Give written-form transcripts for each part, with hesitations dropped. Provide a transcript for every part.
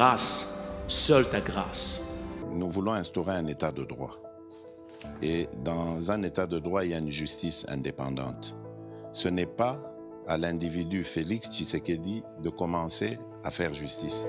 grâce, seule ta grâce. Nous voulons instaurer un état de droit. Et dans un état de droit, il y a une justice indépendante. Ce n'est pas à l'individu Félix Tshisekedi de commencer à faire justice.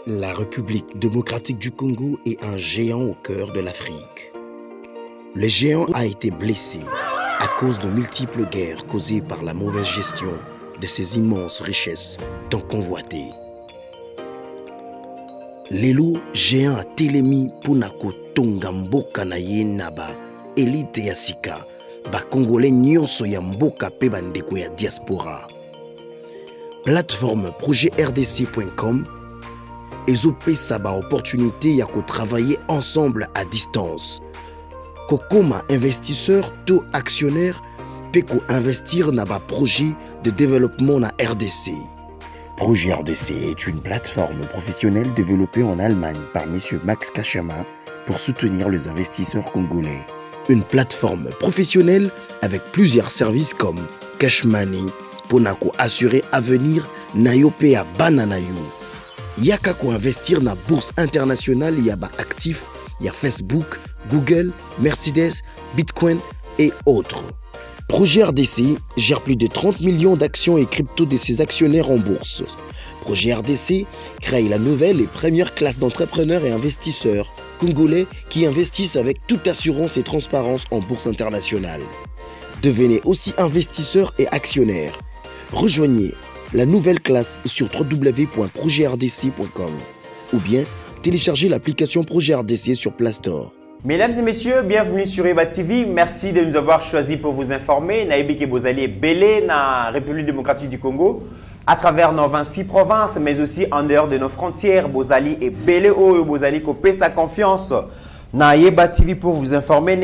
La République démocratique du Congo est un géant au cœur de l'Afrique. Le géant a été blessé à cause de multiples guerres causées par la mauvaise gestion de ses immenses richesses tant convoitées. Lelo géant a telemi pona kotonga mboka na ye na ba élite ya sika ba congolais nyonso ya mboka pe bandeko ya diaspora. Plateforme projetrdc.com ezopesa ba opportunité ya ko travailler ensemble à distance. Kokoma investisseur to actionnaire pe ko investir na ba projet de développement na RDC. Projet RDC est une plateforme professionnelle développée en Allemagne par M. Max Kachama pour soutenir les investisseurs congolais. Une plateforme professionnelle avec plusieurs services comme Cash Money, Ponako assurer avenir Nayope à Bananayu. Yaka ko investir na bourse internationale yaba actifs, y a Facebook, Google, Mercedes, Bitcoin et autres. Projet RDC gère plus de 30 millions d'actions et crypto de ses actionnaires en bourse. Projet RDC crée la nouvelle et première classe d'entrepreneurs et investisseurs congolais qui investissent avec toute assurance et transparence en bourse internationale. Devenez aussi investisseur et actionnaire. Rejoignez la nouvelle classe sur www.projetrdc.com ou bien téléchargez l'application Projet RDC sur Play Store. Mesdames et messieurs, bienvenue sur Eba TV. Merci de nous avoir choisis pour vous informer. Naïbike Bozali Belé, na République démocratique du Congo, à travers nos 26 provinces, mais aussi en dehors de nos frontières. Bozali et Belé, Bozali Kopé sa confiance. Na Eba TV pour vous informer.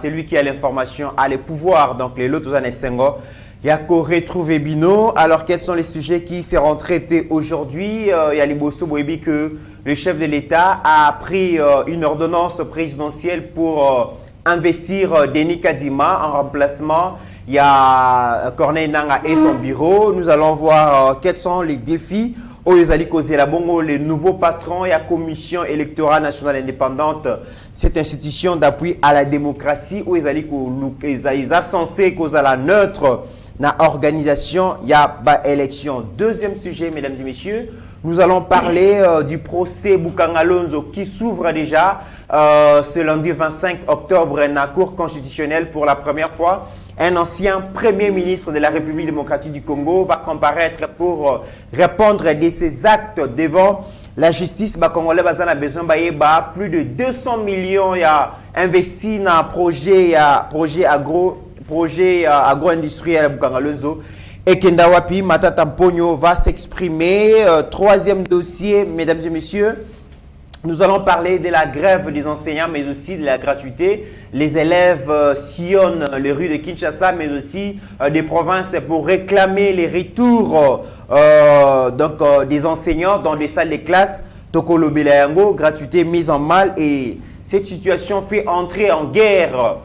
C'est lui qui a l'information, a le pouvoir. Donc les lots Sengo. Yako retrouvé Bino. Alors, quels sont les sujets qui seront traités aujourd'hui? Il y a Liboso Boebi que le chef de l'État a pris une ordonnance présidentielle pour investir Denis Kadima en remplacement. Il y a Corneille Nanga et son bureau. Nous allons voir quels sont les défis. Les nouveaux patrons et la Commission électorale nationale indépendante, cette institution d'appui à la démocratie où ils sont censés causer la neutre. Dans l'organisation, il y a élection. Deuxième sujet, mesdames et messieurs, nous allons parler du procès Boukangalonzo qui s'ouvre déjà ce lundi 25 octobre dans la Cour constitutionnelle pour la première fois. Un ancien premier ministre de la République démocratique du Congo va comparaître pour répondre de ses actes devant la justice. Congolais a besoin de plus de 200 millions investis dans projet agro-industriel Boukangalonzo. Et Kendawapi Matata Mpogno va s'exprimer. Troisième dossier, mesdames et messieurs, nous allons parler de la grève des enseignants, mais aussi de la gratuité. Les élèves sillonnent les rues de Kinshasa, mais aussi des provinces pour réclamer les retours des enseignants dans des salles de classe. Tokolo Belayango, gratuité mise en mal. Et cette situation fait entrer en guerre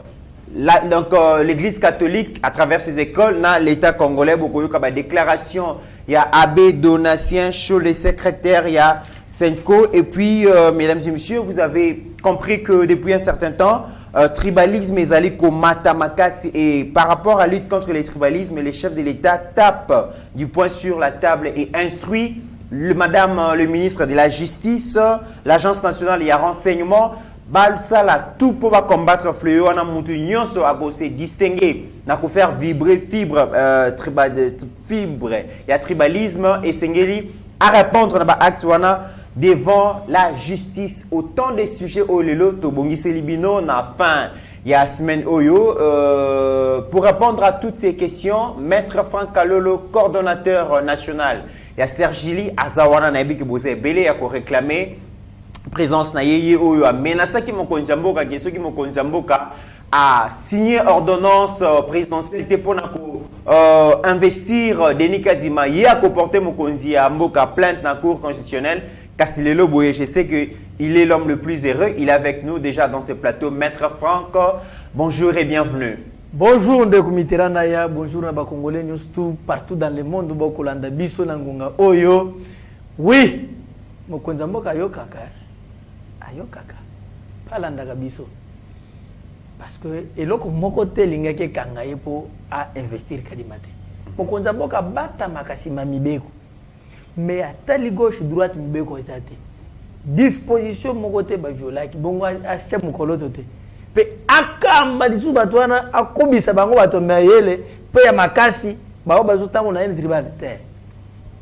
l'Église catholique à travers ses écoles. L'État congolais, beaucoup de déclaration. Il y a Abbé Donatien, Chaud, les secrétaires, il y a Senko. Et puis, mesdames et messieurs, vous avez compris que depuis un certain temps, tribalisme est allé comme Matamakas. Et par rapport à la lutte contre les tribalismes, les chefs de l'État tapent du poing sur la table et instruisent Madame le ministre de la Justice, l'Agence nationale et renseignement, balsala tout pour combattre fléau on a mutu nyonso a se distinguer na ko faire vibrer fibre fibre ya tribalisme et sengeli à répondre na ba acte wana devant la justice. Autant de sujets au lelo to bongisi libino na fin ya semaine oyo pour répondre à toutes ces questions. Maître Franck Kalolo, coordonnateur national, ya Sergili Azawana na biki bose belé ya ko réclamer présence na yeye oyo a menacé mon konzamboka qui ceux qui mon konzamboka a signé ordonnance présidentielle pour investir Denis Kadima y a comporté mon konzi à mboka plainte dans cour constitutionnelle. Kassilelo Boye, je sais que il est l'homme le plus heureux, il est avec nous déjà dans ce plateau. Maître Franck, bonjour et bienvenue. Bonjour Ndeko Mitterrand, bonjour à Congolais, nous tous partout dans le monde, Bokolanda Biso Nangunga Oyo. Oui, Mokonzamboka Ayokaka. Ayokaka. Palanda Biso. Parce que eloko moko te lingaki kangaye po a investir kadimate. Mokonzamboka bata makasima mibeko. Mais atali gauche droite mibeko ezate. Disposition moko te ba violaki bongo ache mokoloto te. Pe akamba disu batwana akobisa bango bato mayele pe ya makasi ba bazotango na tribal te.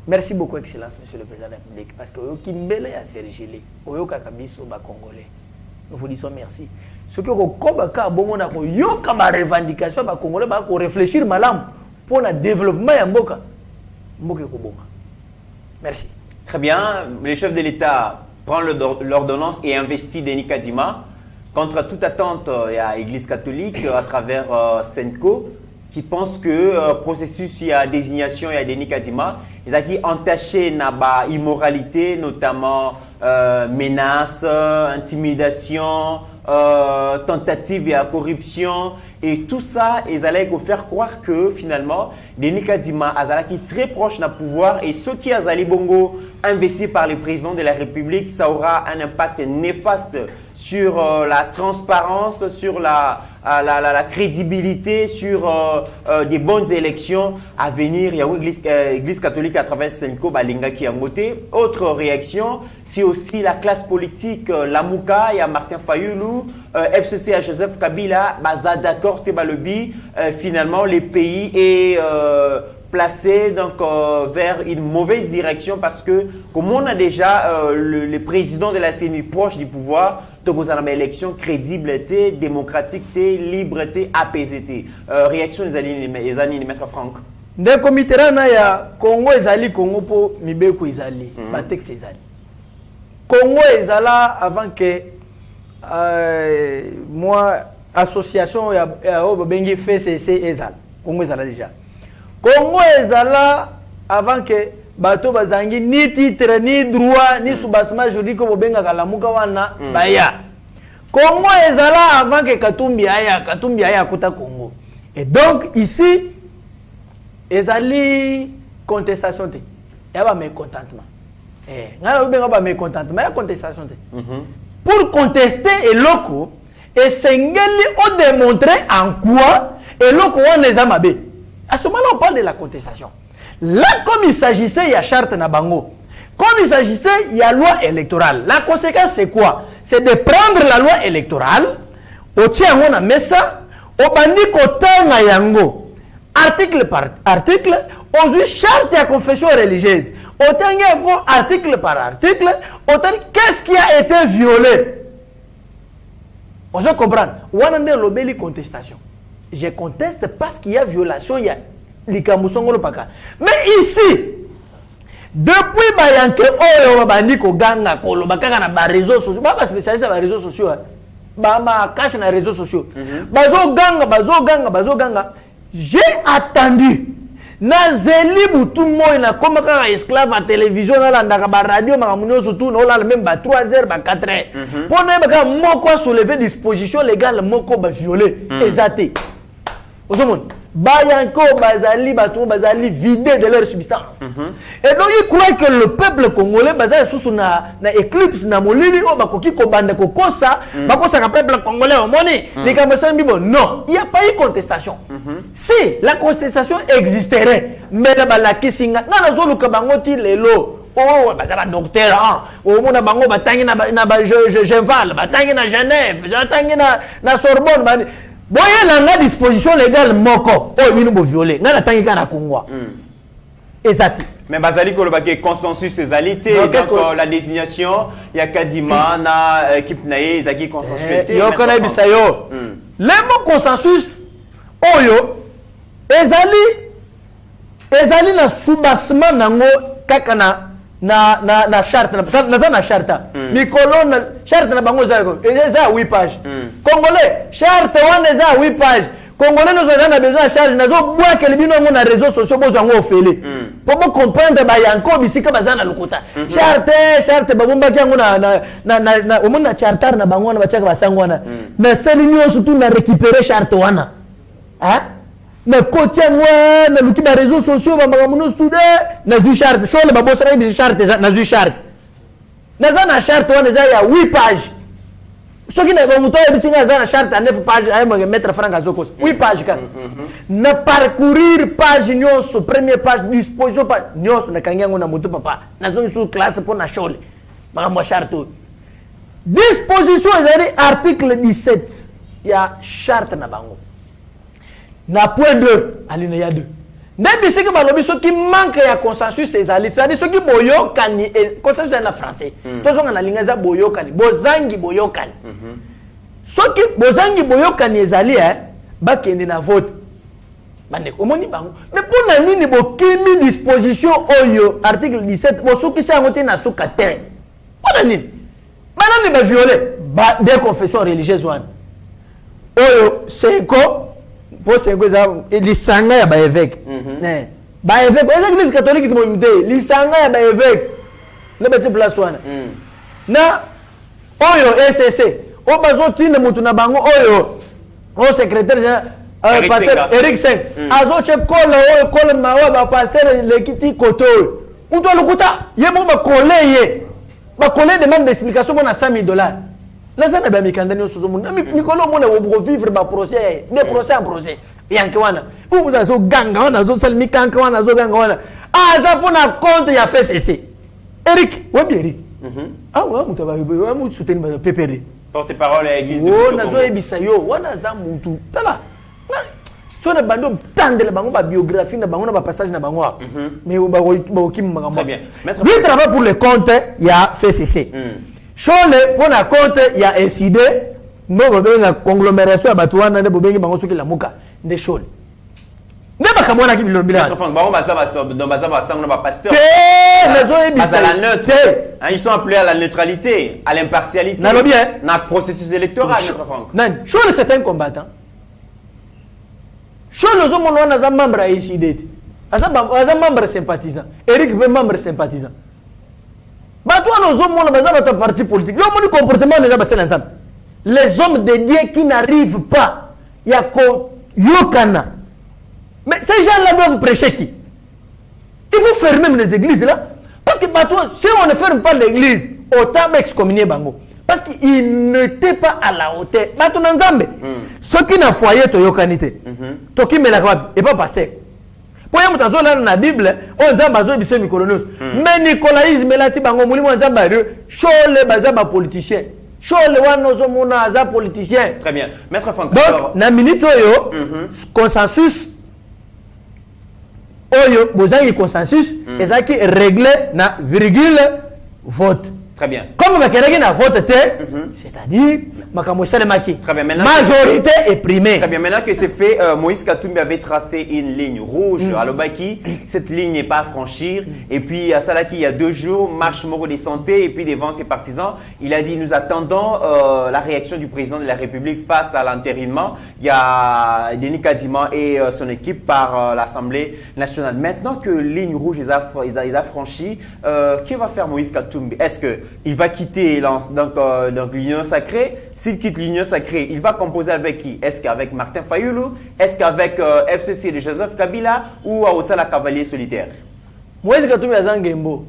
Merci beaucoup excellence monsieur le président de la République parce que okimbele ya Sergili oyoka kabiso ba congolais. Nous vous disons merci. Ce que ko bongo na ko yoka ba revendication ba congolais ba ko réfléchir malam pour le développement ya mboka. Mboka ko bonga. Merci. Très bien, le chef de l'État prend l'ordonnance et investit Denis Kadima. Contre toute attente, il y a l'Église catholique à travers Senko qui pense que le processus, il y a désignation, il y a Denis Kadima. Ils ont qui entaché na immoralité, notamment menaces, intimidation, tentative et corruption. Et tout ça, ils allaient faire croire que finalement, Denis Kadima qui très proche du pouvoir et ceux qui ont bongo investis par le président de la République, ça aura un impact néfaste sur la transparence, sur la crédibilité, sur des bonnes élections à venir. Il y a l'Église catholique à travers Senko Balinga qui a voté. Autre réaction, c'est aussi la classe politique, la Mouka, il y a Martin Fayoulou, FCC à Joseph Kabila, Baza d'accord, Tebalobi, finalement le pays est placé donc vers une mauvaise direction parce que comme on a déjà le président de la CENI proche du pouvoir, donc vous avez une élection crédible, démocratique, libre, apaisée. Réaction des amis, Maître Franck. Ndeko Mitterrand ya Congo ezali Congo po mibeko ezali, batex ezali. Congo ezala avant que moi association ya bengi FCC ezala. Congo ezala déjà. Congo ezala avant que bato bazangi ni titre ni droit ni soubassement juridique ko benga kalamuka wana baya. Congo ezala avant que Katumbi aya kuta Congo. Et donc ici ezali contestation te. Ya ba mécontentement. Ngana benga ba mécontentement, ya contestation te. Pour contester eloko et sengeli o démontrer en quoi eloko wana ezamabe. À ce moment-là, on parle de la contestation. Là, comme il s'agissait, il y a charte Nabango. Comme il s'agissait, il y a loi électorale. La conséquence, c'est quoi? C'est de prendre la loi électorale, au tien on a mis ça, au bandi kotanga yango, article par article, aux charte de confession religieuse. Autant article par article, autant qu'est-ce qui a été violé? On se comprend. On a une contestation. Je conteste parce qu'il y a violation, il y a l'ikamusongo le paka. Mais ici, depuis Bayanke Oyo Bandi Koganga Kolo Bakanga na réseaux sociaux, pas spécialiste dans les réseaux sociaux, ma cache dans les réseaux sociaux. Bazo ganga. J'ai attendu. Na zeli butu moy na koma kaka esclave à télévision na landaka ba radio makamunyo surtout na la même ba 3h ba 4h. Pour ne pas moko soulever disposition légale moko ba violer exacté. Osomon Bayanko bazali vidé de leur substance. Et donc il croit que le peuple congolais bazali sous na éclipse na molili o bakoki ko bande ko kosa bakosa ka peuple congolais au moni les kamesani bibo non, il y a pas eu contestation. Si la contestation existerait mais la balakisinga na zoluka bangoti lelo oh bazaba docteur oh mona bango batangi na Genval batangi na Genève batangi na Sorbonne boye na disposition légale moko oh minu bo violer nga na tangi kana Congo exact mais bazali ko lobaki consensus ezalité donc la désignation ya Kadima na équipe nae ezaki consensualité yo kana bisayo le mot consensus oyo ezali na soubassement nango kaka na charte na charte mikolo na charte na bango za 8 pages congolais charte wana za 8 pages congolais nous avons besoin de charge nazo bois que bino ngo na réseaux sociaux bozo ngo ofele pour comprendre ba yanko bisika bazana lokota charte babomba kyango na omona charter na bango na bachaka basango wana na selinyo surtout na récupérer charte wana hein na côté moi na luki ba réseaux sociaux ba magamuno studé na zu charte chole ba bosra bi charte na zu charte na zana charte wana za ya 8 pages ce qui n'est pas muto ya bisinga za na charte à 9 pages ay mo mettre franc azoko 8 pages ka na parcourir page nyonso première page disposition page nyonso na kanyango na muto papa na zo sur classe pour na chole magambo charte disposition ezali article 17 ya charte na bango na point 2 alinéa 2 ndembi siki balobi soki manque ya consensus ezali c'est-à-dire soki boyokani consensus en français tozonga na linga za boyokani bozangi boyokani soki bozangi boyokani ezali bakende na vote bande omoni bango mais pour na nini bokimi disposition oyo article 17 bosoki sango te na suka te pour nini banani ba violer ba des confessions religieuses wana oyo seko pour ce que ça lisanga ya ba évêque ba évêque l'église catholique mo imité lisanga ya ba évêque na beti place wana na oyo SCC o bazo tinde mutu na bango oyo o secrétaire pasteur Eric Seng azo che kola oyo kola mawa ba pasteur lekiti koto uto lokuta yebo ba collé demande d'explication pour na $100,000 la zana ba mikandani oso zomu na mikolo mona wo vivre ba procès des procès en procès yanke wana uza zo ganga wana zo sal mikanka wana zo ganga wana aza pona compte ya FCC Eric webi Eric wa mutaba wa mutu soutenir ba PPD porte-parole à l'église oh na zo ebisa yo wana za mutu tala so na bando tandela bango ba biographie na bango na ba passage na bango mais ba okim makambo très bien lui travaille pour le compte ya FCC Chole pour na compte ya SID no benga conglomération ya batu wana ne bobengi bango soki la muka nde Chole ne bakamwana ki bilobila enfin bango bazaba sango na pasteur nazo ebisa la neutre ils sont appelés à la neutralité à l'impartialité na bien na processus électoral nan Chole c'est un combattant Chole zo mono na za membre ya SID aza membre sympathisant Eric be membre sympathisant bato wana ozomona baza bato parti politique yo moni comportement les basela ensemble les hommes de Dieu qui n'arrivent pas ya ko yokana mais ces gens là doivent prêcher qui il faut fermer les églises là parce que bato si on ne ferme pas l'église autant excommunier bango parce qu'il n'était pas à la hauteur bato na nzambe ceux qui na foyer to yokanité to ki melaka et pas passer pour y'a mutazo là na Bible on nzamba zo bise mikolonos mais nicolaïsme là ti bango mulimo nzamba re chole bazaba politicien chole wana zo mona aza politicien très bien maître Franck donc na minute oyo consensus oyo bozangi consensus ezaki régler na virgule vote très bien comme bakelaki na vote te c'est-à-dire makambo salemaki majorité est primée très bien maintenant que c'est fait Moïse Katumbi avait tracé une ligne rouge à l'Obaki cette ligne n'est pas à franchir et puis à Salaki il y a 2 jours marche Moro des santé et puis devant ses partisans il a dit nous attendons la réaction du président de la République face à l'entérinement il y a Denis Kadima et son équipe par l'Assemblée nationale maintenant que ligne rouge ils a franchi que va faire Moïse Katumbi est-ce que il va quitter donc l'Union sacrée. S'il quitte l'Union sacrée, il va composer avec qui? Est-ce qu'avec Martin Fayoulou? Est-ce qu'avec FCC de Joseph Kabila ou à Osala Cavalier solitaire? Moïse Katumbi a Zangembo.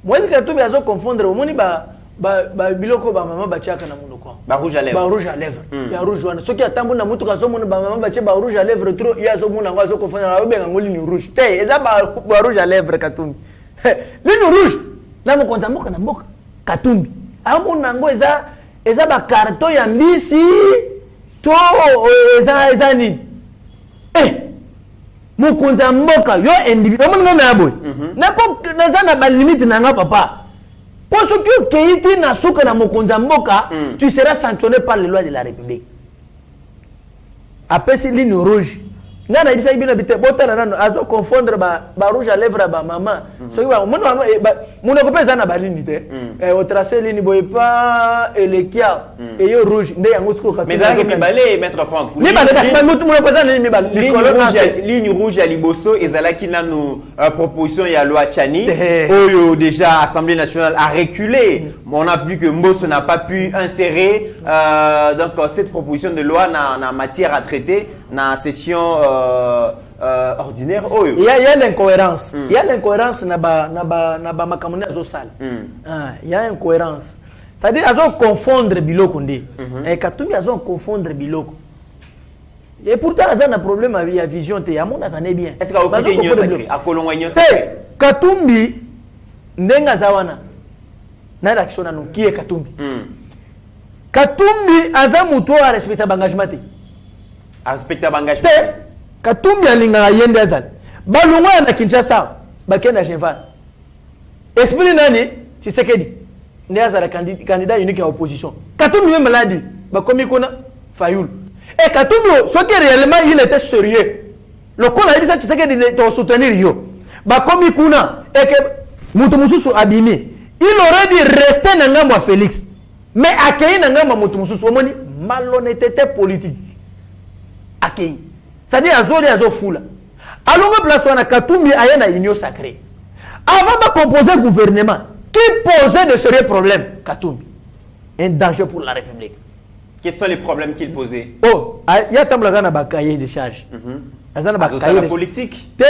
Moïse Katumbi a confondre au moni ba biloko ba maman bachaka na munoko ba rouge à lèvres ba rouge à lèvres ya rouge wana soki atambo na mutuka zo mona ba maman bache ba rouge à lèvres trop ya zo mona ngo zo kofana ba benga ngoli ni rouge te eza ba rouge à lèvres Katumbi ligne rouge na mokonza mboka na mboka Katumbi amona ngo eza ba carton ya mbisi to eza nini mokonza mboka yo individu omona na boy na za na ba limite na nga papa. Pour ce qui est na souka na mokonza mboka, tu seras sanctionné par les lois de la République. Après c'est ligne rouge. Ngana ibisa ibina bite botana nano azo confondre ba rouge à lèvres ba maman. So ba mon kopeza na ba ligne te. Au tracé ligne boy pas et le kia et yo rouge nde yango siko ka. Mais ça que balé mettre fond coup. Ni ba ka mon kopeza ligne rouge à liboso ezalaki nanu proposition ya loi Chani. Oyo déjà Assemblée nationale a reculé. On a vu que Mbosso n'a pas pu insérer donc cette proposition de loi na matière à traiter na session ordinaire. Il y a l'incohérence. Il y a l'incohérence na ba makamoni azo sala. Il y a incohérence. C'est-à-dire azo confondre biloko ndé. Et Katumbi azo confondre biloko. Et pourtant aza na problème avec la vision te yamona kané bien. Est-ce que vous pouvez à Kolongo Igno sacré? Katumbi ndenga zawana. Na l'action na no qui est Katumbi. Katumbi aza muto a respecter l'engagement te. A respecter l'engagement. Katumbi alinga yende azal. Balunga na Kinshasa, bakenda Genval. Esprit nani? Tshisekedi. Ndi azala candidat unique à opposition. Katumbi même malade. Bakomi kona Fayoul. Et Katumbi ce qui réellement il était sérieux. Le kon a dit ça Tshisekedi de soutenir yo. Bakomi kuna et que mutu mususu abimi. Il aurait dû rester na ngambo Félix. Mais accueillir na ngambo mutu mususu omoni malhonnêteté politique. Accueillir. C'est-à-dire azo foula. Alors place on a Katumbi aya na union sacrée. Avant de composer gouvernement, qui posait de sérieux problèmes? Katumbi. Un danger pour la République. Quels sont les problèmes qu'il posait? Oh, il y a tamblaga na ba cahier de charge. La politique. Tout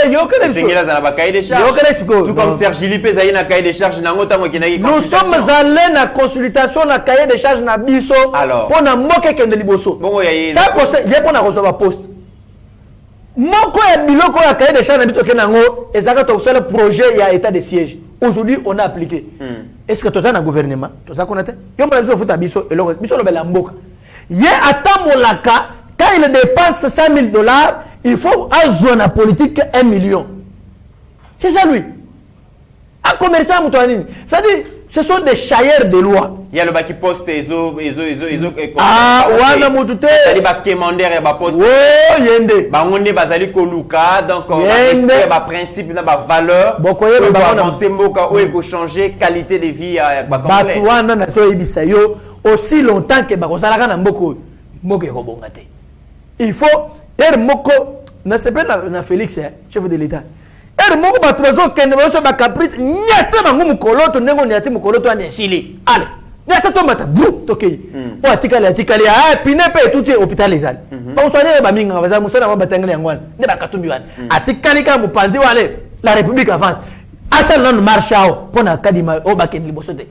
comme Serge Lipé Zaï na cahier de charge na ngota mokinaki. Nous sommes allés na consultation na cahier de charge na biso pour na moke kende liboso. Bongo ya ça conseil y a pour na recevoir poste. Moko ya biloko ya cahier de charge na bito kenango ezaka to le projet ya état de siège. Aujourd'hui on a appliqué. Est-ce que tu as un gouvernement? Tu as connaître? Yo m'a dit futa biso et le biso lo bela mboka. Ye atamolaka quand il dépense $100,000, il faut un zone politique 1 million. C'est ça lui. Un commerçant moutonine. C'est-à-dire, ce sont des chailleurs de loi. Il y a le bas qui poste ah, wana moutouté. Il y a des commandaires et poste. Oh, yende. Bangonde bazali koluka donc respect ba principe na ba valeur. Bokoye ba avancer mboka ou eko changer qualité de vie à ba congolais. Ba wana na so yebisa yo aussi longtemps que ba kozalaka na mboko mboka ko bongate. Il faut moko na sepe na Félix chef de l'état. Moko ba trozo kende ba ba caprice nyata bangu mukoloto ndengo nyati mukoloto anesili. Allez. Nyata to mata group tokei. O atikali ah pine pe tout hôpital les al. Ba usane ba minga ba musana ba batangale ngwana. Ne ba Katumbi wana. Atikali ka mupanzi wale la République avance. Asal non marche ao pona kadima o ba ken liboso te.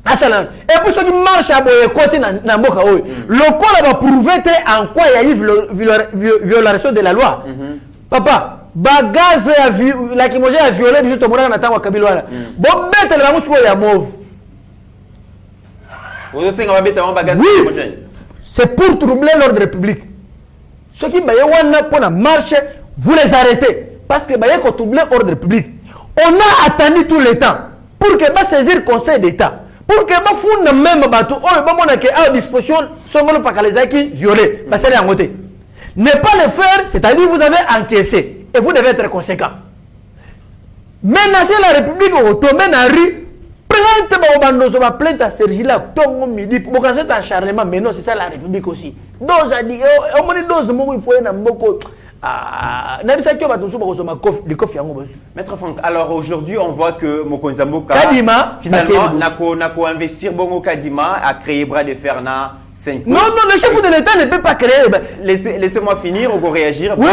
Asal et pour ceux qui marchent à boye côté na mboka oyo. Lokola ba prouver en quoi il y a eu violation de la loi. Papa bagaz la kimogène a violé biso tomona na tango kabilo wana. Bo bete la musuko ya mauve. Oui, c'est pour troubler l'ordre public. Ceux qui baillent pour la marche, vous les arrêtez. Parce que baillent pour troubler l'ordre public. On a attendu tout le temps pour que va saisir le Conseil d'État. Pour que va fondre même bateau. Oh, il va montrer à disposition son gros pakaleza qui violé. Parce que c'est ne pas le faire, c'est-à-dire vous avez encaissé et vous devez être conséquent. Menacer la République au tomber dans la rue. Plainte à Sergi là, Tongo midi, pour c'est un acharnement, mais non, c'est ça la République aussi. Dose a dit, on m'a dit dose, il faut un beaucoup. Maître Franck, alors aujourd'hui on voit que Mokonza Mboka Kadima finalement n'a investir Bongo Kadima a créé bras de fer na Senko. Non, le chef de l'État ne peut pas créer. Laissez-moi finir, on va réagir. Oui,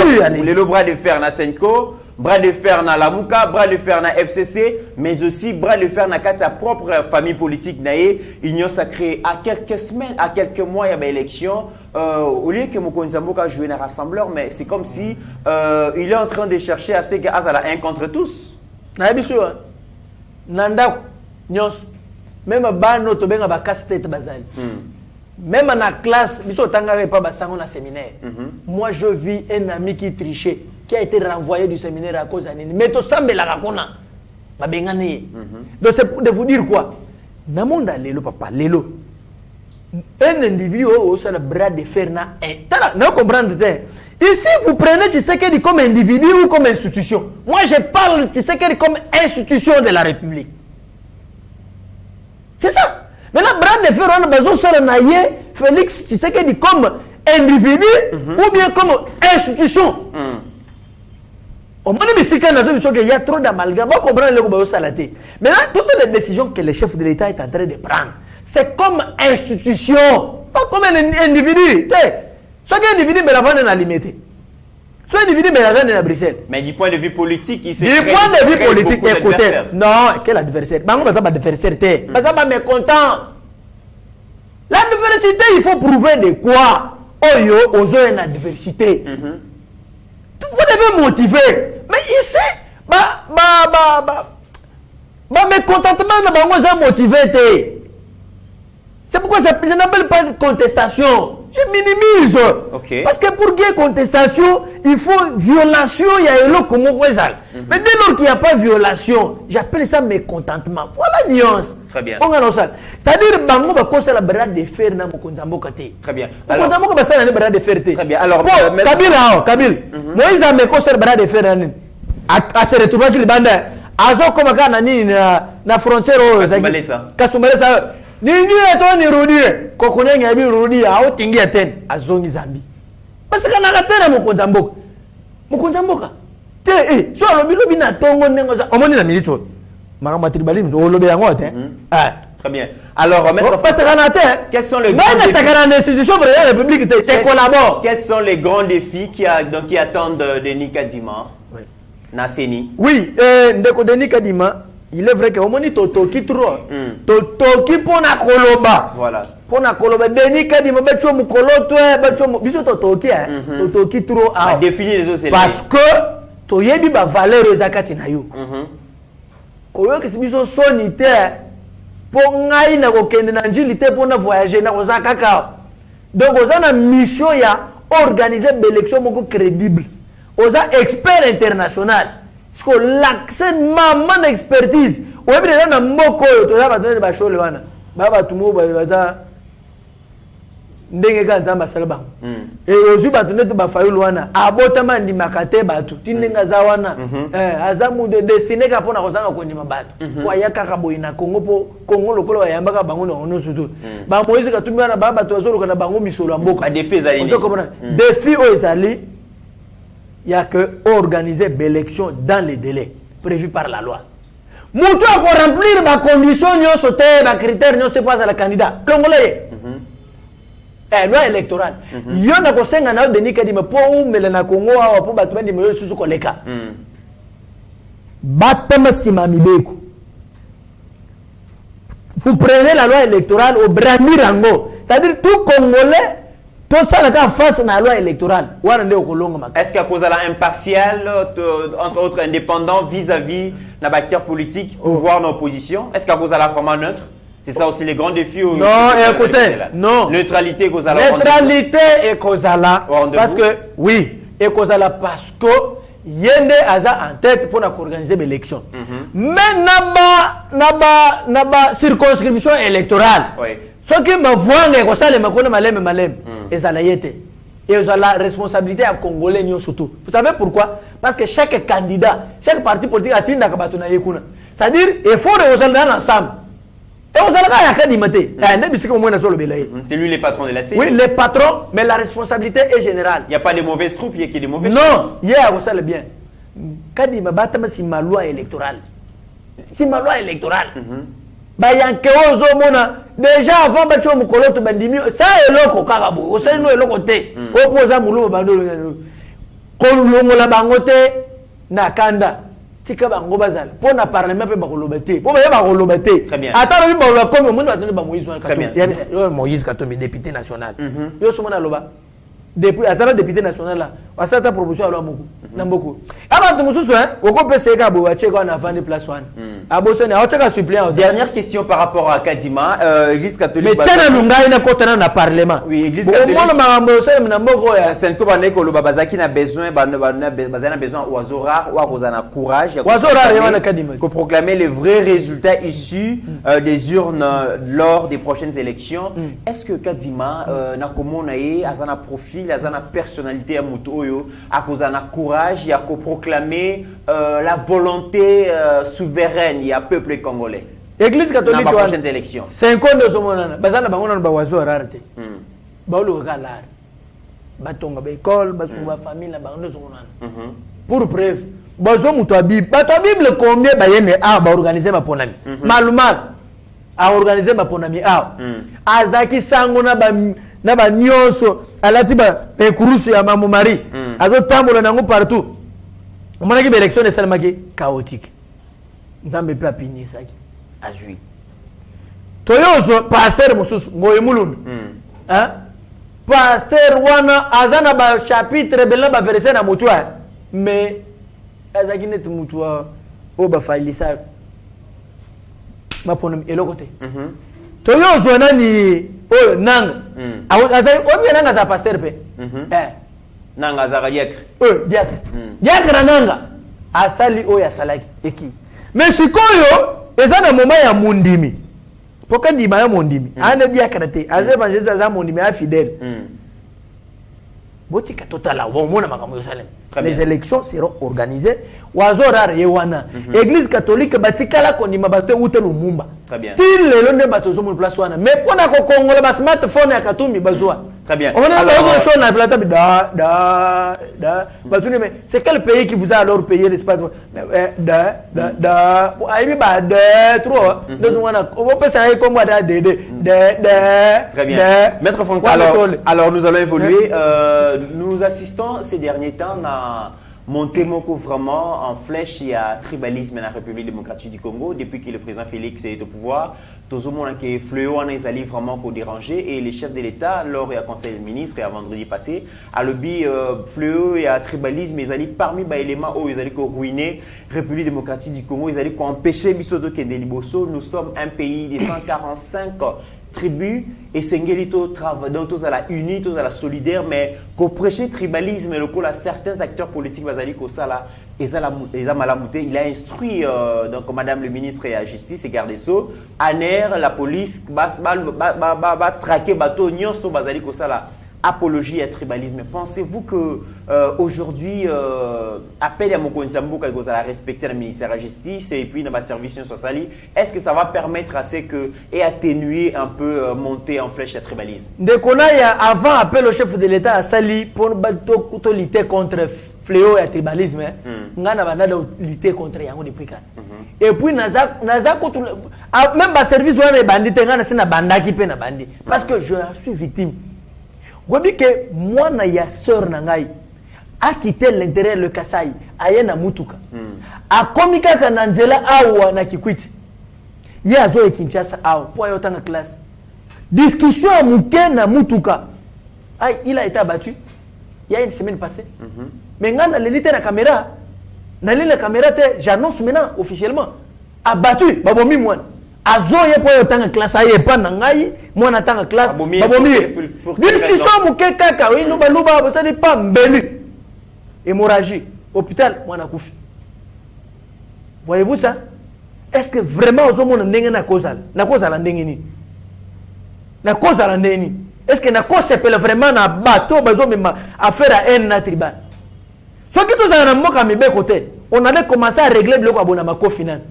le bras de fer na Senko. bras de fer na Lamuka, bras de fer na FCC, mais aussi bras de fer na sa propre famille politique naé. Union sacrée à quelques semaines, à quelques mois, il y a une élection. Au lieu que Mokonzi Mboka joue un rassembleur, mais c'est comme si il est en train de chercher à ce qu'il y ait un contre tous. Nanda, même bano to benga ba casse tête bazali. Même dans la classe, biso tangare pas basango na séminaire. Moi je vis un ami qui trichait, qui a été renvoyé du séminaire à cause d'un nini. Mais to sambe la rakona. Ba bengane. Donc c'est pour de vous dire quoi? Na monde lelo papa, lelo. Un individu au le bras de fer na un. Tala, non comprendre. Ici vous prenez Tshisekedi comme individu ou comme institution. Moi je parle de Tshisekedi comme institution de la République. C'est ça. Maintenant, bras de fer, on a besoin de Félix Tshisekedi comme individu ou bien comme institution. Au moment où il y a trop d'amalgame, on comprend le salaté. Maintenant, toutes les décisions que le chef de l'État est en train de prendre, c'est comme institution, pas comme un individu. Ce qui est individu, mais la vente est à limiter. Ce individu, mais la vente est à Bruxelles. Mais du point de vue politique, il s'est du point de vue politique, écoutez, non, quel adversaire? Bango va pas adversaire, ça va mécontent. L'adversité, il faut prouver de quoi? Oh yo, aux une adversité. Vous devez motiver. Mais ici, mécontentement, bango va motiver. C'est pourquoi je n'appelle pas une contestation. Je minimise. Okay. Parce que pour qu'il y ait contestation, il faut violation. Il y a un lot comme ça. Mais dès lors qu'il n'y a pas violation, j'appelle ça mécontentement. Voilà la nuance. Très bien. C'est-à-dire que Bango va conseiller la bras de fer dans mon côté. Très bien. Alors, va bras de fer. Très bien. Alors, Kabyle. Moïse a conseillé le bras de fer. À se retrouver sur les bandes. Azo comme na frontière. Kasumbalesa. Ni eto ni rudi kokone nyabi rudi au tingi aten azongi zambi parce que na katena mukonza mboka te so lobi na tongo nengo za omoni na milito makamba tribalisme o lobi yango te très bien. Alors maître parce que na te quels sont les grands défis dans l'institution de la République te collabore. Quels sont les grands défis qui attendent Denis Kadima? Oui. Na Seni. Oui, ndeko Denis Kadima. Il est vrai que au moment totoki trop, totoki pona koloba. Voilà. Pona koloba Denis Kadima becho mukolo toi becho biso totoki totoki trop a définir les autres. Parce que toyebi ba valeur ezakati na yo. Koyo kisi biso sonité po ngai na kokende na njili te pona voyager na kozaka kaka. Donc ozana mission ya organiser l'élection moko crédible. Oza expert international. Parce que l'accès maman d'expertise on est déjà dans moko to ya batone ba show le wana baba tumo baza ndenge ka nzamba salaba et ozu batone to ba fayu le wana abotama ndi makate batu tindenga za wana azamu de destiné ka pona kozanga ko ndima batu kwa yakaka boyina Congo po Congo lokolo ya yambaka bango na ono sutu ba Moïse ka tumba na baba to azolo kana bango misolo mboka défi zali défi o ezali. Il n'y a que organiser l'élection dans les délais prévus par la loi. Moutou a pour remplir ma condition, nous sauter, ma critère, nous se passe à la candidat. Congolais. Loi électorale. Il y a un conseil à Denis Kadima pour mais le Congo a pour battre des moyens sous koleka. Batama simamibeko. Vous prenez la loi électorale au Bramirango. C'est-à-dire tout Congolais. Tout ça, là, face à la loi électorale. Est-ce qu'il y a cause à la impartial, entre autres indépendants, vis-à-vis de la bactérie politique, pouvoir dans l'opposition? Est-ce qu'il y a cause à la forme neutre? C'est ça aussi les grands défis. Non, écoutez, non. Neutralité et cause à la. Neutralité et cause à la. Parce que, oui, et cause à la parce que, Yende Aza en tête pour organiser l'élection. Mais naba circonscription électorale. Oui. Ce qui me voit, c'est que ça, malem. Et ça et ça la responsabilité à Congolais surtout. Vous savez pourquoi? Parce que chaque candidat, chaque parti politique a une kabatuna yekuna. C'est-à-dire, il faut rejoindre ensemble. Et vous allez c'est lui le patron de la CENI. Oui, le patron, mais la responsabilité est générale. Il n'y a pas de mauvaises troupes, il y a des mauvaises troupes. Non, il y a le bien. Kadima batama si ma loi électorale. Si ma loi électorale. Déjà avant bacho mukolo to bandimi ça eloko kakabo osali no eloko te opposa muluba bando kolongo la bangote nakanda tika bango bazala pour na parlement pe bakolobate pour ba kolobate Très bien. ata ba ba comme monde attendre ba Moïse Très bien. Moïse Katumbi député national yo somo na loba depuis azala député national là asata proposition alo moko na mboko abantu mususu oko pese ka bo acheka na vendre place one aboso na acheka suppléant. Dernière question par rapport à Kadima, Église catholique. Mais tena lungai na kotana na parlement. Oui, Église catholique. Mon makambo so na mboko ya C'est tout bané ko loba bazaki na besoin bazana besoin oiseau rare ou kozana courage ya oiseau rare ya Kadima pour proclamer les vrais résultats issus des urnes lors des prochaines élections. Est-ce que Kadima na komona ye azana profil, azana personnalité ya mutu oyo akozana courage ya ko proclamer la volonté souveraine ya peuple congolais? Église catholique dans les prochaines élections. 5 ans de somonana bazana bango na ba oiseau rare te. Ba lo ka lar. Batonga ba école, ba sunga famille na bango somonana. Pour preuve, bazo mutu abi, ba to Bible combien ba yene ba organiser ba ponami. Malumal a organiser ba ponami azaki sango na ba nyonso alati ba kurusu ya mamu mari. Azo tambola nango partout. On a dit que l'élection est seulement chaotique. Nous avons pas pigné ça. Azui. Toyozo pasteur mususu ngoye mulundu. Hein? Pasteur wana azana ba chapitre bela ba verset na mutwa. Mais azaki net mutwa o ba failisa. Ma ponom elokote. Toyozo nani o nang. Azai o bien nanga za pasteur pe. Nanga za diacre. Diacre. Diacre nanga asali o ya salaki eki. Mais sikoyo eza na moment ya mundimi. Poka ndima ya mundimi. Ana diacre te. Aze evangeliste za mundimi ya fidèle. Botika totala wa mona makambo yo salem. Les élections seront organisées. Wazora yewana. Église catholique batikala kondima bato ute lumumba. Très bien. Til lelo nde bato zo mu place wana. Mais pona ko kongola ba smartphone ya Katumbi bazwa. Très bien. On a alors chose na plata mais c'est quel pays qui vous a alors payé l'espace aibi ba de trop deux wana on peut ça comme da Très bien. Maître Franco, alors nous allons évoluer. Nous assistons ces derniers temps à monter Moko vraiment en flèche. Il y a tribalisme dans la République démocratique du Congo depuis que le président Félix est au pouvoir. Tout le monde qui est fléau, on est allé vraiment pour déranger et les chefs de l'État, lors du Conseil des ministres et à vendredi passé, à lobby fléau et à tribalisme, ils allaient parmi les éléments où ils allaient ruiner la République démocratique du Congo, ils allaient empêcher Bisoto Kendeliboso. Nous sommes un pays de 145 tribus et Sengelito travaille donc tous à la unie, tous à la solidaire, mais qu'au prêcher tribalisme et le coup là certains acteurs politiques basali ko ça là ils a malamouté, il a instruit donc madame le ministre et la justice et garde des sceaux ANER la police va traquer bateau nyonso basali ko ça là apologie à tribalisme. Pensez-vous que aujourd'hui appel à Mokonzi Mboka à respecter le ministère de la Justice et puis dans ma service sociale, est-ce que ça va permettre à ce que et atténuer un peu monter en flèche à tribalisme? Dès qu'on a avant appel au chef de l'État à Sali pour lutter contre fléau et tribalisme, on a lutter contre Yango depuis quand. Et puis naza même ma service on est bandit, on a banda qui peine bandi parce que je suis victime. Vous dites que moi, na sœur nangai a quitté l'intérieur le Kasai, a na mutuka. A komika kananzela awa na kikwiti. Ye azo e Kinshasa awa pour yotanga classe. Discussion à muke na mutuka. Aïe, il a été abattu il y a une semaine passée. Mais ngana l'élite na caméra. Na la caméra te j'annonce maintenant officiellement abattu babomi mwana. Azoye po yotanga classe aye pa nangai mwana tanga classe babomi discussion muke kaka ino baluba ba ça n'est pas mbeli hémorragie hôpital mwana kufi. Voyez-vous ça? Est-ce que vraiment ozomona ndenge na cause la ndenge ni na cause la ndenge? Est-ce que na cause s'appelle vraiment na bateau bazo même affaire à un tribal? Ce qui tous en mboka mibe côté on allait commencer à régler le ko abona mako final.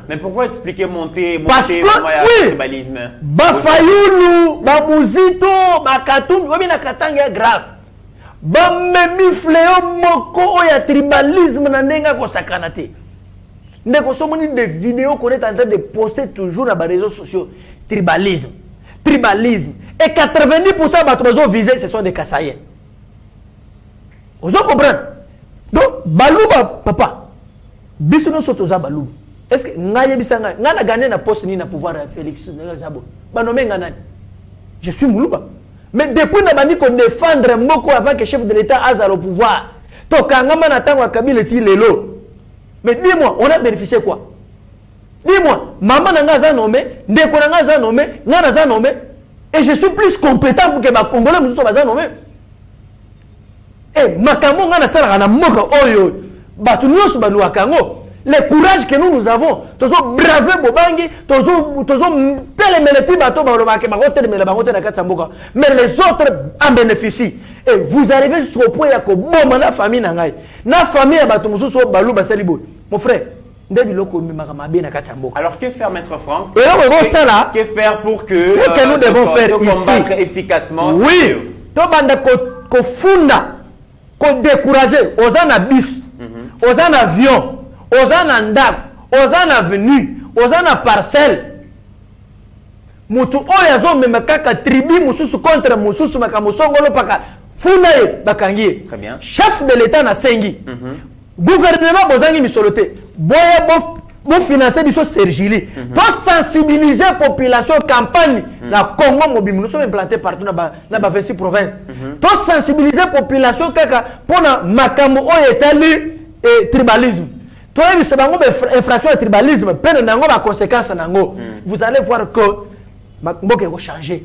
Mais pourquoi expliquer monter parce que oui, tribalisme? Bafayulu, Bamuzito, Bakatum, oui, na katanga grave. Bamemi fléau moko ya tribalisme na nenga ko sakanate. Ndeko somoni des vidéos qu'on est en train de poster toujours dans les réseaux sociaux. Tribalisme. Tribalisme. Et 90% de bateaux visés, ce sont des Kassaïens. Vous comprenez? Donc, Balouba, papa, biso sotoza Balouba. Est-ce que ngaye bisanga, ngana gagné na poste ni na pouvoir Félix Zabo. Banomé ngana. Je suis Moulouba. Mais depuis na bandi ko défendre Moko avant que chef de l'État aza au pouvoir. To kangama na tango Kabila ti lelo. Mais dis-moi, on a bénéficié quoi? Dis-moi, maman n'a pas nommé, Ndeko n'a pas nommé, n'a pas nommé, et je suis plus compétent pour que ma Congolais me soit nommé. Eh, Makambo n'a pas nommé, oyo, batunyo banu akango. Le courage que nous avons, tozo braver Bobangi, tozo téléméléti bato balobake bagote de melabangote na katsamboka. Mais les autres en bénéficient. Et vous arrivez jusqu'au point ya ko bomba na famille na ngai. Na famille ya bato mususu balu basalibo. Mon frère, alors que faire, Maître Franck? Que faire pour que ce que nous devons faire ici efficacement? Oui, tobanda ko funda, ko décourager, osana bis, osana avion, osana ndak, osana avenue, osana parcelle. Mutu oyazo memekaka tribu mususu contre mususu makamosongolo paka funda ye bakangie. Très bien. Chef de l'État na sengi. Gouvernement bozangi misoloté boye bo financer biso Sergili to sensibiliser population campagne la Congo mobile nous sommes implantés partout na ba 26 provinces to sensibiliser population kaka pona makambo oyo etali et tribalisme to yebisa bango infraction ya tribalisme pene nango ba conséquences nango vous allez voir que mboka va changer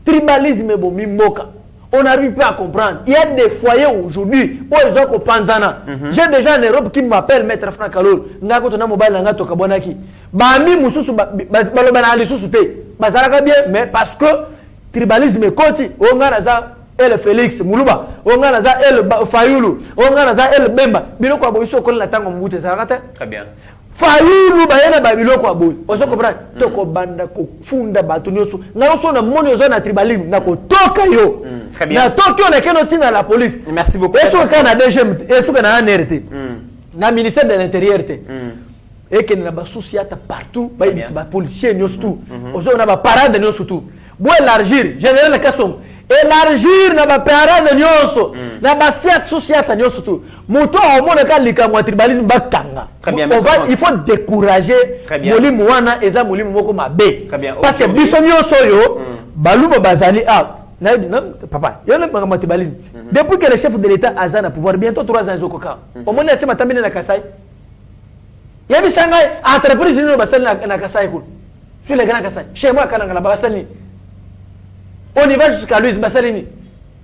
tribalisme bo mimboka. On n'arrive pas à comprendre. Il y a des foyers aujourd'hui où ils ont Panzana. J'ai déjà en Europe qui m'appelle Maître Franck Alol. Ngako tona mobile nga to kabonaki. Bami mususu balobana ali susu te. Bazalaka bien mais parce que tribalisme koti onga naza El Félix Moulouba, onga naza El Fayulu, onga naza El Bemba. Biloko aboiso ko la tango mbute zakata. Très bien. Fayulu bayana ba biloko aboy. Ozo comprendre. To ko banda ko funda batu nyoso. Nga so na moni ozo na tribalisme na ko toka yo. Très bien. Na Tokyo na keno tina la police. Merci beaucoup. Est-ce que na DGM, est-ce que na NRT? Na ministère de l'Intérieur te. Et que na ba souci ata partout, ba ibisi ba policier nyoso tout. Ozo na ba parade nyoso tout. Bo élargir, général Kassom. Élargir na ba parade nyoso. Na ba siat souci ata nyoso tout. Moto au monde ka likamwa tribalisme ba kanga. Très bien. Il faut décourager Molimu wana eza Molimu moko mabe. Très bien. Parce que biso nyoso yo baluba bazali a papa, il y a un tribalisme. Depuis que le chef de l'État a un pouvoir, bientôt 3 ans, au moins, il y a un Kassai. Il y a une entreprise qui a Kassai. Sur les grands Kassai. Chez moi, on y va jusqu'à Louise Bassalini.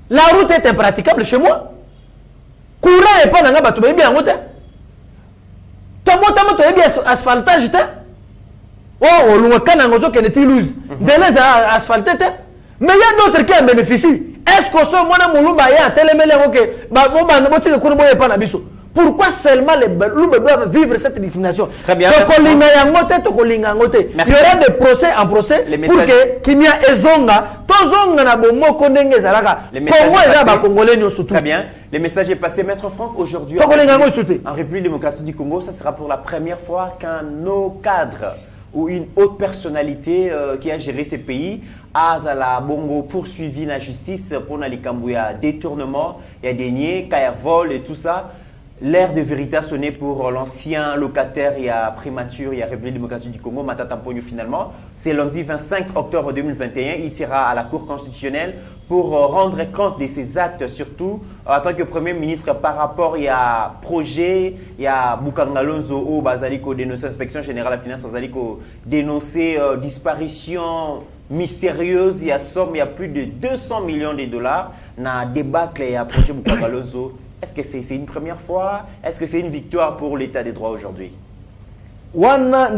La route est impraticable chez moi. Courant n'est pas dans la bateau, bien en route. Ton moto est bien asphaltage. Oh, on loin quand on a une Louise. Vous allez asphalter. Mais il y a d'autres qui en bénéficient. Est-ce que ce monde Moulouba a télémélé pourquoi seulement les Louba doivent vivre cette discrimination? Très bien. Il y aura des procès en procès pour que Kimia et Zonga, Tozonga na bomo kondenge zalaka. Très bien. Le message est passé, Maître Franck. Aujourd'hui, en République démocratique du Congo, ça sera pour la première fois qu'un haut cadre ou une haute personnalité qui a géré ces pays Azala Bongo poursuivi la justice pour Nalikambouya détournement, il y a des niais, kaya vol et tout ça. L'ère de vérité a sonné pour l'ancien locataire, il y a Primature, il y a République démocratique du Congo, Matata Mponyo finalement. C'est lundi 25 octobre 2021, il sera à la Cour constitutionnelle pour rendre compte de ses actes, surtout en tant que Premier ministre par rapport il y a projet, il y a Boukangalonzo au Bazaliko dénoncé inspection générale de la finance, Bazaliko dénoncé disparition mystérieuse, il y a somme, il y a plus de 200 millions de dollars dans débâcle il y a projet Boukangalonzo. Est-ce que c'est une première fois? Est-ce que c'est une victoire pour l'état des droits aujourd'hui? Wana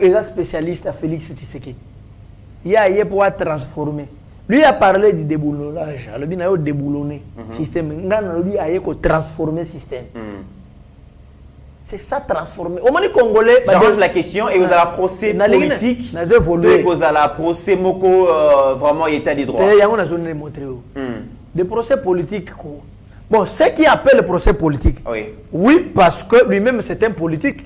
est spécialiste à Félix Tshisekedi. Il a pour transformer. Lui a parlé du déboulonnage. Il a déboulonné le système. Il a transformer le système. C'est ça, transformer. Au moment Congolais, j'arrange la question et vous avez un procès politique. Vous avez un procès moko vraiment état des droits. Des procès politiques. Bon, ce qui appelle le procès politique, oui, parce que lui-même c'est un politique.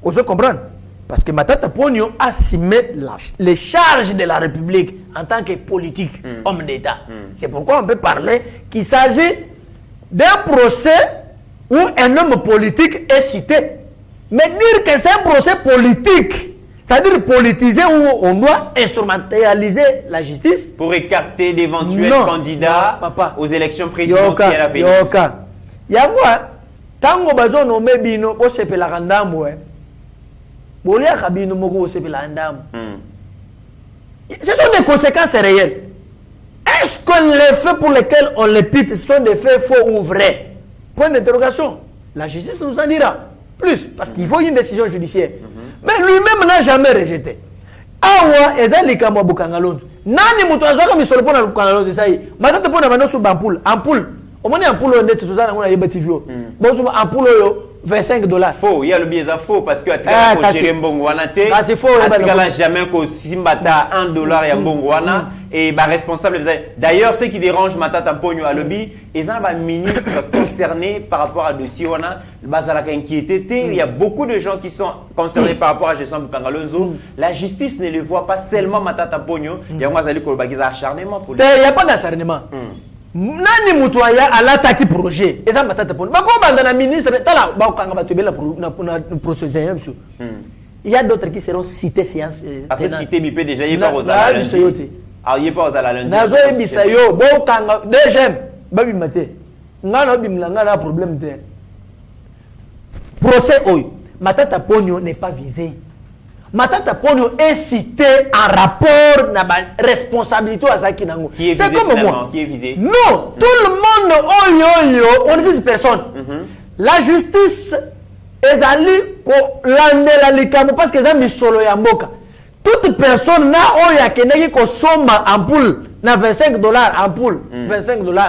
Vous comprenez? Parce que Matata Ponyo a assumé les charges de la République en tant que politique, homme d'État. C'est pourquoi on peut parler qu'il s'agit d'un procès où un homme politique est cité. Mais dire que c'est un procès politique, c'est-à-dire politisé où on doit instrumentaliser la justice. Pour écarter d'éventuels candidats aux élections présidentielles à venir. Yangwa, tango bazo nommé bino, o sepe la randamu, bolia kabino moko o sepe la randamu. Ce sont des conséquences réelles. Est-ce que les faits pour lesquels on les pite sont des faits faux ou vrais? Point d'interrogation. La justice nous en dira plus, parce qu'il faut une décision judiciaire. Mais lui-même n'a jamais rejeté. Awa ezali kama bukangalondo. Nani mutu azoka misolo pona bukangalondo sai? Matata pona bano su ampoule. Ampoule. Omoni ampoule on est tout ça on a yeba TV. Bon su ampoule yo $25. Faux, il y a le biais faux parce que atika ko gérer mbongo wana te. C'est faux. Atika la jamais ko simbata $1 ya mbongo wana et ba responsable. D'ailleurs, ce qui dérange Matata Ponyo à lobby, ils ont un ministre concerné par rapport à dossier wana, bazalaka inquiété. Il y a beaucoup de gens qui sont concernés par rapport à gestion Bukangalozo. La justice ne le voit pas seulement Matata Ponyo. Il y a un acharnement pour lui. Il n'y a pas d'acharnement. Nani mutuaya alataki projet eza Matata Ponyo bako bandana ministre tala bakanga batubela na procédure. Il y a d'autres qui seront cités séance après cité bipé déjà il pas aux alales ah il pas aux alales nazo ebisa yo bakanga deuxième babi maté ngana bimla ngana problème de procès oyo Matata Ponyo n'est pas visé. Matata Ponyo est cité en rapport na responsabilité à Zaki Nango. C'est comme moi. Qui est visé? Non, tout le monde, on ne vise personne. La justice est allée la likamo parce que ça mis solo ya mboka. Toute personne na oya keneki ko soma ampoule na $25 ampoule, $25.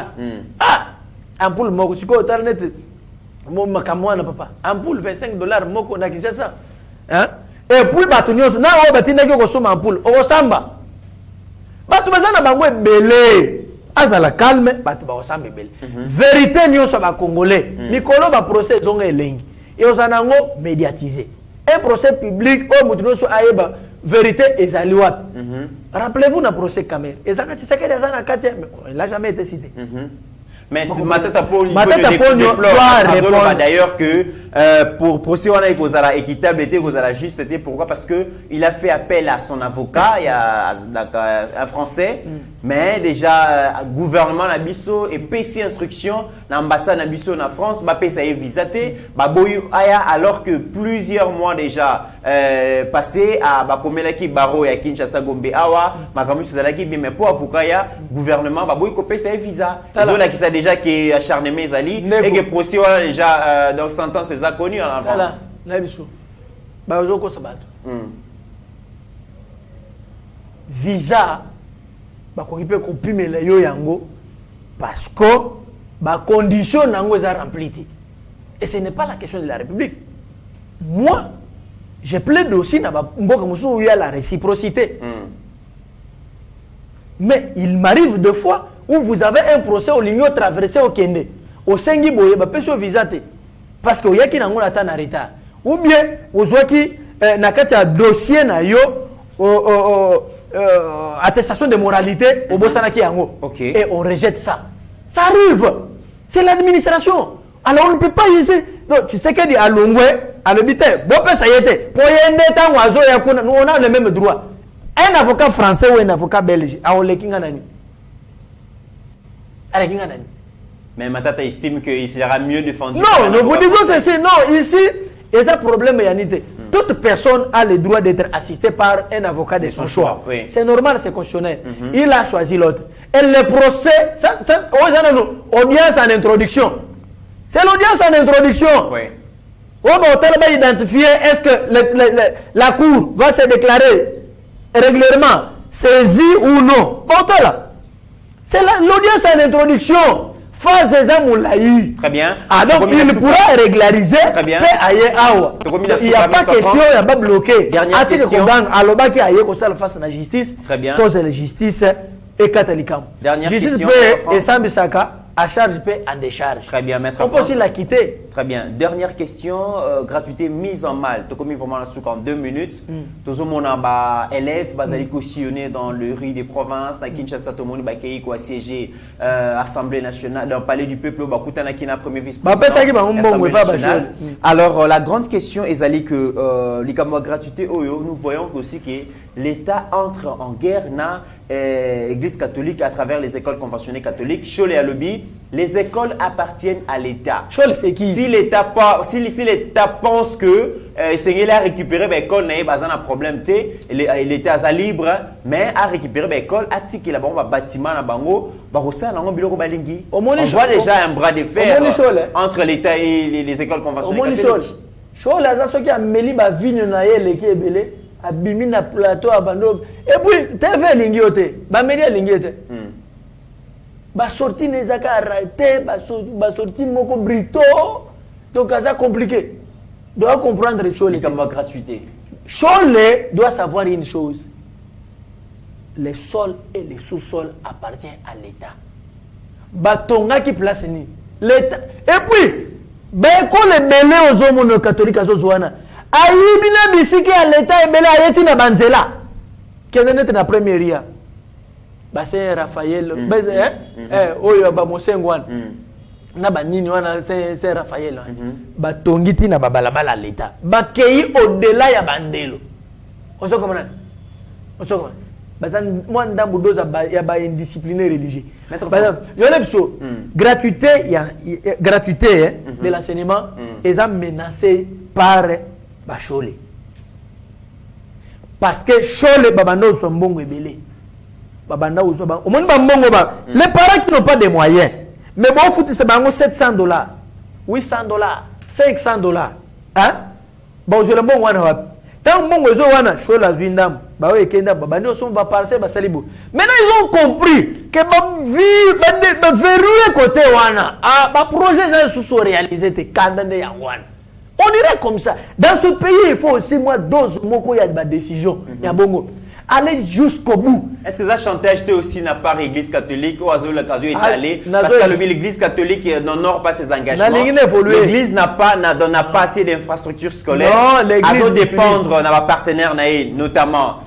Ah, ampoule moko siko internet mo makamwa na papa. Ampoule $25 moko na Kinshasa. Hein? Et puis batunyoso na o batinaki ko soma ampoule o samba batu bazana bango ebele azala calme batu ba samba ebele vérité nyoso ba congolais mikolo ba procès zonga elengi et ozana ngo médiatisé un procès public o mutunyoso ayeba vérité ezali wapi. Rappelez-vous na procès Kamer ezaka Tshisekedi azana kati il n'a jamais été cité. Mais Matata Ponyo doit répondre. D'ailleurs que pour procès on a équitable était juste, pourquoi? Parce que il a fait appel à son avocat, il y a un français, mais déjà gouvernement Nabiso et PC instruction l'ambassade Nabiso en France, ba ça est visaté, ba boyu aya alors que plusieurs mois déjà passé à ba komelaki baro ya Kinshasa Gombe awa, makamu suzalaki mais pour avocat ya gouvernement ba boyu ko ça est visa. Zola qui déjà qui est acharnement Zali et que procès déjà donc sentence est connue en avance. Nabiso. Ba ozoko sabato. Visa ba ko ipe ko pimela yo yango parce que ba condition nango est remplie. Et ce n'est pas la question de la République. Moi, je plaide aussi na ba mboka musu où il y a la réciprocité. Mais il m'arrive deux fois où vous avez un procès au ligno traversé au Kende, au Sengi Boye, bah peut visate parce que yaki nango na ta na retard. Ou bien aux qui na kati a dossier na yo attestation de moralité au bosana ki yango. Et on rejette ça. Ça arrive. C'est l'administration. Alors on ne peut pas essayer. Non, tu sais que dit à Longwe, à l'habité, bon ça y était. Pour y temps oiseau nous on a le même droit. Un avocat français ou un avocat belge, à Olekinga nani. Mais Matata estime qu'il sera mieux défendu. Non, nous vous disons ceci. Non, ici, il y a un problème yanité. Toute personne a le droit d'être assistée par un avocat de son choix. Oui. C'est normal, c'est constitutionnel. Il a choisi l'autre. Et le procès, audience en introduction. C'est l'audience en introduction. Oui. On va identifier est-ce que la Cour va se déclarer régulièrement saisie ou non. C'est l'audience en introduction. Phase Zamoulaï. Très bien. Ah, donc il pourra régulariser. Très bien. Il n'y a pas question, il n'y a pas bloqué. Dernière question. Alors, qui a eu face à la justice. Très bien. Tous la justice et catholique. Dernière justice question. Et Sambisaka. à charge peut en décharge. Très bien, maître. On peut aussi la quitter. Très bien. Dernière question, gratuité mise en mal. Tu as commis vraiment la soupe en 2 minutes. Tout le monde a élèves, basali sillonné dans le riz des provinces, na Kinshasa, tout le monde a siégé Assemblée nationale, dans le palais du peuple, qui a premier vice-président. Alors, la grande question est que les gratuité, nous voyons aussi que l'État entre en guerre dans l'Église catholique à travers les écoles conventionnelles catholiques. Chez les lobby, les écoles appartiennent à l'État. C'est qui? Si l'État pense que c'est a récupéré l'école, il n'y a pas de problème. L'État est libre, mais à récupérer l'école, à tirer la bombe bâtiment à Bango, on voit déjà un bras de fer entre l'État et les écoles conventionnelles catholiques. Chose là, ceux qui a mêlé ma vie qui est belé, a bimi na plateau abandon. Et puis, tu fait l'ingioté, ba mêlé l'ingioté. Ba sorti les aka arrêté, ba sorti moko brito. Donc ça compliqué. Doit comprendre les choses. Comme gratuité. Cholet doit savoir une chose. Les sols et les sous-sols appartiennent à l'État. Batonga qui place ni l'État. Et puis ben quand les belé aux hommes catholiques à Zouana, aïbina bisiki à l'État et belé ayeti na banzela. Quelle est la première ria? Bah c'est Raphaël. Oyo ba mosengwan. Na ba nini wana c'est Raphaël. Ba tongiti na babalabala l'État. Ba kei au-delà ya bandelo. On se comprend. On se comprend. Moi, dans le dos, il y a une discipline religieuse. Il y a une gratuité de l'enseignement, ils sont menacés par Chole. Parce que Chole, babano sont bons et belés. Les parents qui n'ont pas de moyens, mais bon, c'est $700, $800, $500. Hein? Bon, je le bon, tant que les gens sont là, maintenant ils ont compris que le verrouillé côté wana le projet sous réalisé on dirait comme ça. Dans ce pays il faut aussi moi dose moko ya ba décision ya bongo aller jusqu'au bout. Est-ce que ça chantage aussi n'a pas l'église catholique ou l'occasion est allée parce que l'église catholique n'honore pas ses engagements. L'église n'a pas assez d'infrastructures scolaires. Non, l'église dépendre d'un partenaire notamment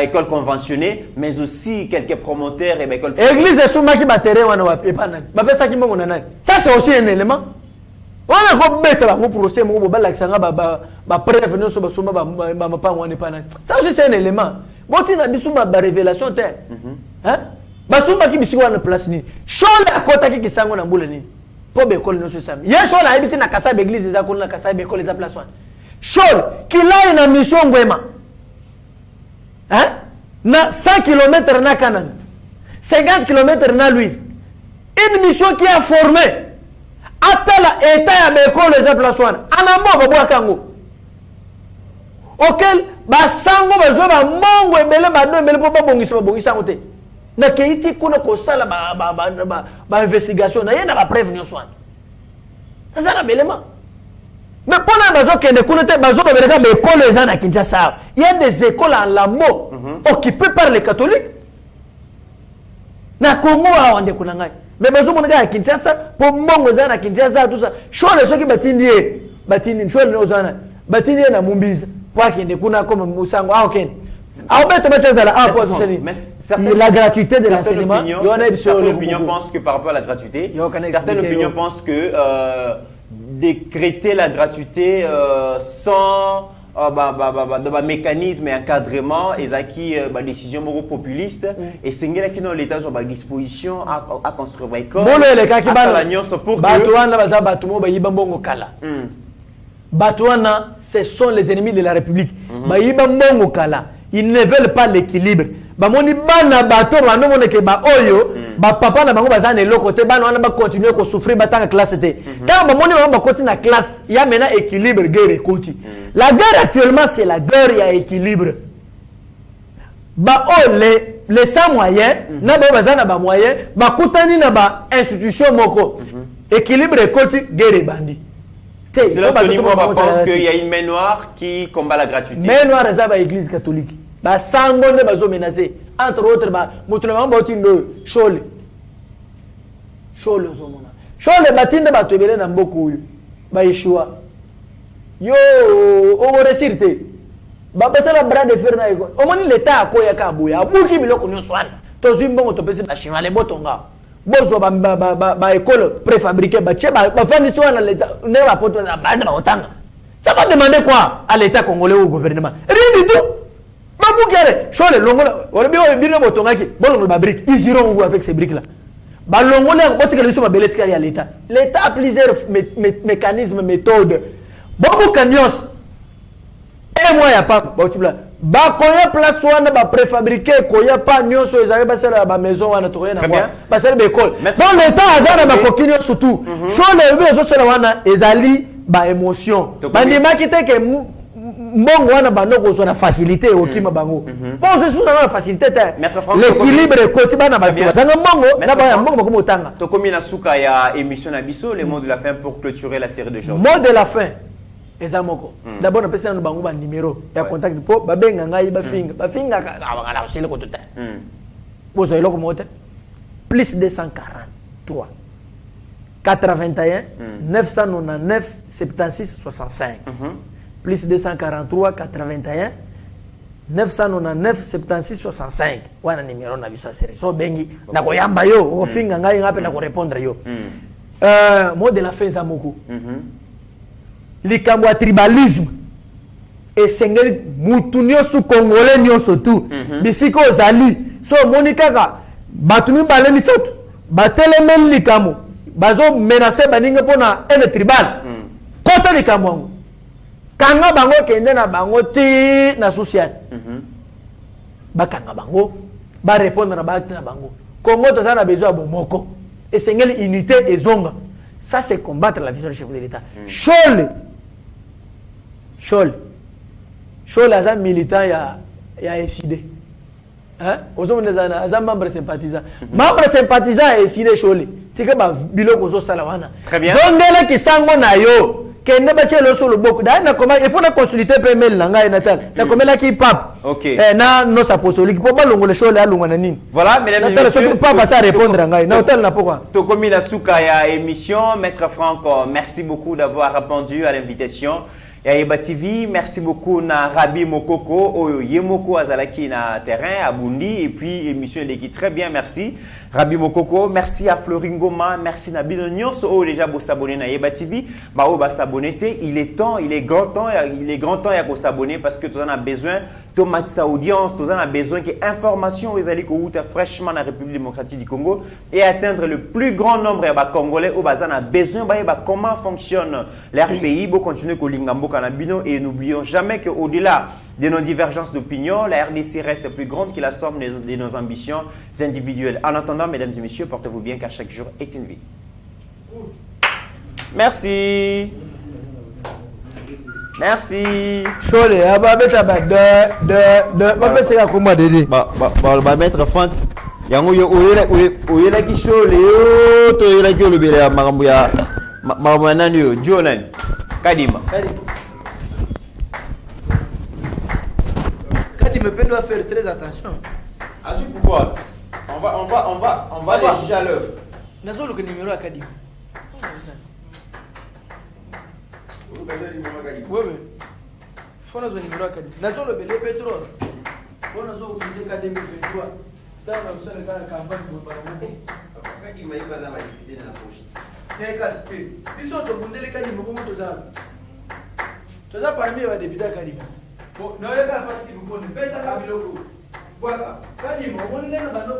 école conventionnée mais aussi quelques promoteurs et écoles. L'église est sous qui batterait wana et pas nan. Ba pesa ki mbongo nanani. Ça c'est aussi un élément. On a rebête là pour procès mo ba laksanga ba preuve no so ba soma ba mapango wana pas nan. Ça aussi c'est un élément. Boti na bisu ba révélation te. Hein? Basumba ki bisi wana place ni. Shola akota ki kisango na mbula ni. Po be école no so sami. Ye shola habite na Kasaba église za kona Kasaba école za place wana. Shola kila ina mission ngwema. Hein? Na 100 km na Kananga. 50 km na Louise. Une mission qui a formé atala état ya école za place wana. Anambo babwa kango. Auquel basango bazwa ba mongo ebele ba do ebele po babongisa ngote na keiti kuna ko sala ba investigation na yena ba preuve nyo swana ça na belema mais pendant bazo kende kuna te bazo ba bereka ba école za na Kinshasa il y a des écoles en lambo occupées par les catholiques na Congo awande kuna ngai mais bazo mona ga Kinshasa po mongo za na Kinshasa tout ça shole soki batindi shole no zana batindi na Mumbiza la gratuité de l'enseignement. Certaines opinions pensent que par rapport à la gratuité, certaines opinions pensent que décréter la gratuité sans mécanisme et encadrement et acquis décision populiste et c'est là qui dans l'état sur disposition à construire des écoles. Batouana, ce sont les ennemis de la République. Ils ne veulent pas l'équilibre. Bamoni bana bato bano mona ke ba oyo ba papa na bango bazana le côté bana wana ba continuer ko souffrir batanga classe té. Quand bamoni ba continuer na classe, il y a maintenant équilibre guerre côté. La guerre actuellement c'est la guerre il y a équilibre. Ba oh les sans moyens, na ba bazana ba moyens, ba kutani na ba institution moko. Équilibre côté guerre bandi. C'est là que niveau on pense qu'il y a une main noire qui combat la gratuité. Main noire réserve à l'église catholique. Ba sango ne bazo menacé entre autres ba mutuellement boti ndo chole. Chole ozomona. Chole batinde bato ebele na mboka oyo. Ba Yeshua. Yo o resirte. Ba pesa la bras de fer na ego. Omoni l'état akoya ka boya. Abuki biloko nyonso wana. Tozi mbongo to pesa ba chinois le botonga. Bozo ba école préfabriquée ba tche ba fandi so wana les ne ba poto za bande ba otanga. Ça va demander quoi à l'état congolais ou au gouvernement? Rien du tout. Babukere, chole longola, on bien bien botonga ki, bolongo ba brique, ils iront où avec ces briques là. Ba longola, botte que les sous ba beleti à l'état. L'état a plusieurs mécanismes, méthodes. Bobo kanyos. Et moi ya pas, ba tibla. Ba koya place wana ba préfabriqué, koya pas nyonso ezali ba sala ba maison wana to yana kwa. Ba sala ba école. Bon l'état azana ba kokini surtout. Chole ebe zo sala wana ezali ba émotion. Bandima kite ke mbongo wana banoko zo na facilité okima bango. Bon c'est sous na facilité l'équilibre côté bana ba zanga mbongo na ba mbongo ko motanga. To komi na suka ya émission na biso le mot de la fin pour clôturer la série de jours. Mot de la fin. Ezamoko. D'abord on peut na bango ba numéro ya contact po ba benga ngai ba finga ka na osile ko tout. Bozo eloko mote plus 243 81 999 76 65 plus 243 81 999 76 65 wana numéro na biso série so bengi na koyamba yo ofinga ngai ngape na ko répondre yo mot de la fin za moko likambo ya tribalisme esengeli mutu nyonso congolais nyonso tu bisiko ozali so moni kaka bato mibale misato batelemeli likambo bazo menacer baninga pona ene tribal kota likambo yango kanga bango kende na bango ti na société bakanga bango ba répondre na ba na bango Congo toza na besoin de bomoko esengeli unité ezonga ça c'est combattre la vision du chef de l'État. Chole aza militant ya SID. Hein? Ozo ndezana aza membre sympathisant. Membre sympathisant ya SID Chole. Tika ba biloko zo sala wana. Très bien. Zongele kisango na yo. Kende ba chelo solo boko. Da na comment il faut na consulter PML na ngai natal. Na komela ki pape. OK. Na nos apostolique pour ba longo le Chole alonga na nini. Voilà, mesdames et messieurs. Natal pas passer à répondre ngai. Na hotel na pourquoi? To komi na suka ya émission Maître Franck, merci beaucoup d'avoir répondu à l'invitation. Ya Yeba TV, merci beaucoup na Rabi Mokoko, Oyo Yemoko Azalaki na terrain à Bundi, et puis émission d'équipe très bien, merci. Rabi Mokoko, merci à Floringoma, merci na Bino Nyonso, oh déjà pour s'abonner na Yeba TV, bah oh bah s'abonner, il est temps, il est grand temps ya pour s'abonner parce que tu en as besoin, tomate sa audience, tu en as besoin que information aux alliés ou fraîchement la République démocratique du Congo et atteindre le plus grand nombre de Congolais au bazan a besoin bah comment fonctionne leur pays, pour continuer Kolingambo Kanabino et n'oublions jamais qu'au-delà de nos divergences d'opinion, la RDC reste plus grande que la somme de nos ambitions individuelles. En attendant, mesdames et messieurs, portez-vous bien car chaque jour est une vie. Merci. Merci. Chole, ababeta ba ba c'est comment dédé. Ba mettre Franck. Yango oyela ki chole yo to oyela ki olobele ya makambo ya nani yo Jolan Kadima. Kadima doit faire très attention. À ce pouvoir, on va les juger à l'œuvre. Nazo le numéro à Kadima. Oui. Faut nazo numéro à Kadima. Nazo le belé pétrole. Faut nazo officier Kadima pétrole. Dans la salle de la campagne pour parler. Kadima il va dans la député dans la poche. T'es cassé. Ils sont au bout de Kadima comment tu as. Tu as parmi les députés Kadima. Bon, non, il y a pas si vous connaissez. Pesa Kabiloko. Voilà. Kadima, on est dans le